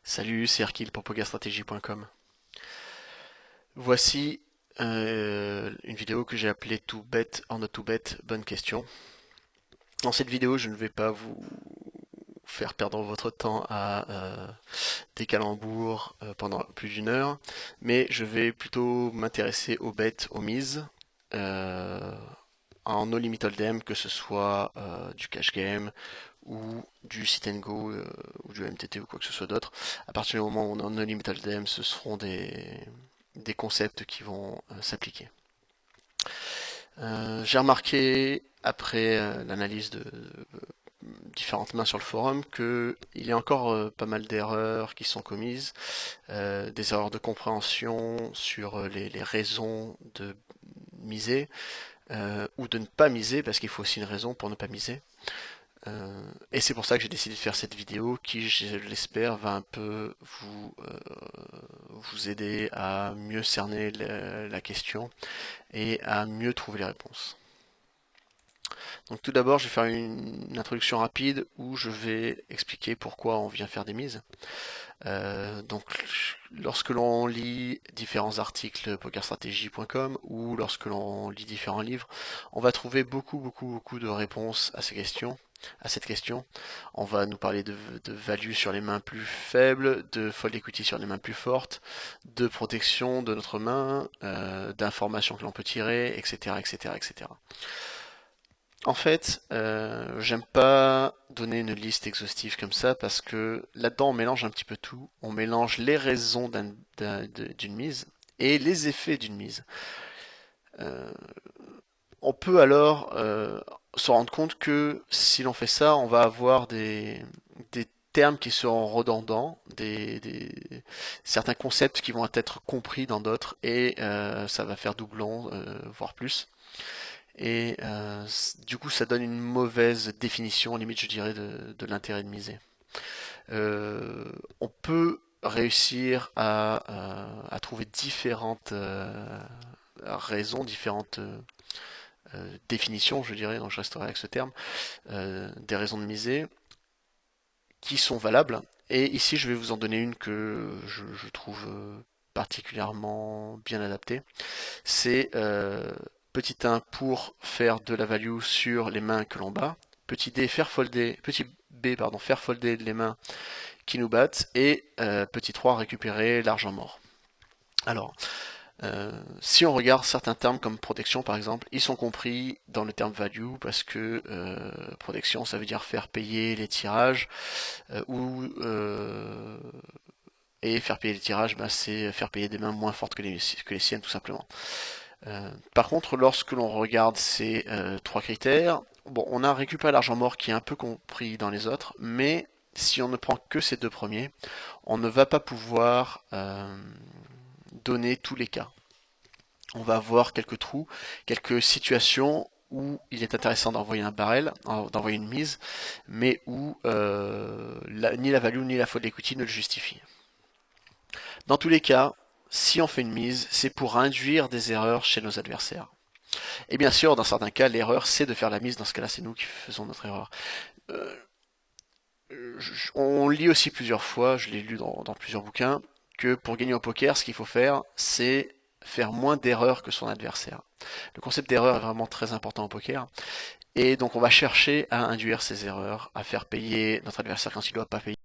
Salut, c'est Erkil pour pokerstrategy.com. Voici une vidéo que j'ai appelée To bet or not to bet, bonne question. Dans cette vidéo, je ne vais pas vous faire perdre votre temps à des calembours pendant plus d'une heure, mais je vais plutôt m'intéresser aux bets, aux mises, euh, en no limit hold'em, que ce soit du cash game ou du sit and go ou du MTT ou quoi que ce soit d'autre. À partir du moment où on est en no limit hold'em, ce seront des concepts qui vont s'appliquer. J'ai remarqué après l'analyse de différentes mains sur le forum qu'il y a encore pas mal d'erreurs qui sont commises, des erreurs de compréhension sur les raisons de miser ou de ne pas miser, parce qu'il faut aussi une raison pour ne pas miser. Et c'est pour ça que j'ai décidé de faire cette vidéo qui, je l'espère, va un peu vous aider à mieux cerner la question et à mieux trouver les réponses. Donc tout d'abord, je vais faire une introduction rapide où je vais expliquer pourquoi on vient faire des mises. Donc lorsque l'on lit différents articles pokerstrategy.com ou lorsque l'on lit différents livres, on va trouver beaucoup de réponses à ces questions. À cette question, on va nous parler de value sur les mains plus faibles, de fold equity sur les mains plus fortes, de protection de notre main, d'informations que l'on peut tirer, etc., etc., etc. En fait, j'aime pas donner une liste exhaustive comme ça parce que là-dedans on mélange un petit peu tout. On mélange les raisons d'une mise et les effets d'une mise. Euh, on peut alors se rendre compte que si l'on fait ça, on va avoir des termes qui seront redondants, certains concepts qui vont être compris dans d'autres et ça va faire doublon, voire plus. Et du coup, ça donne une mauvaise définition, limite je dirais, de l'intérêt de miser. On peut réussir à trouver différentes raisons, différentes définitions, je dirais, donc je resterai avec ce terme, des raisons de miser qui sont valables. Et ici, je vais vous en donner une que je trouve particulièrement bien adaptée. C'est petit 1 pour faire de la value sur les mains que l'on bat, petit D faire folder, petit B pardon, faire folder les mains qui nous battent, et petit 3 récupérer l'argent mort. Alors, si on regarde certains termes comme protection par exemple, ils sont compris dans le terme value parce que protection ça veut dire faire payer les tirages et faire payer les tirages, bah, c'est faire payer des mains moins fortes que les siennes tout simplement. Par contre, lorsque l'on regarde ces trois critères, bon, on a récupéré l'argent mort qui est un peu compris dans les autres, mais si on ne prend que ces deux premiers, on ne va pas pouvoir donner tous les cas. On va avoir quelques trous, quelques situations où il est intéressant d'envoyer un barrel, d'envoyer une mise, mais où ni la value ni la fold equity ne le justifient. Dans tous les cas, si on fait une mise, c'est pour induire des erreurs chez nos adversaires. Et bien sûr, dans certains cas, l'erreur, c'est de faire la mise. Dans ce cas-là, c'est nous qui faisons notre erreur. Euh, on lit aussi plusieurs fois, je l'ai lu dans plusieurs bouquins, que pour gagner au poker, ce qu'il faut faire, c'est faire moins d'erreurs que son adversaire. Le concept d'erreur est vraiment très important au poker. Et donc on va chercher à induire ces erreurs, à faire payer notre adversaire quand il ne doit pas payer.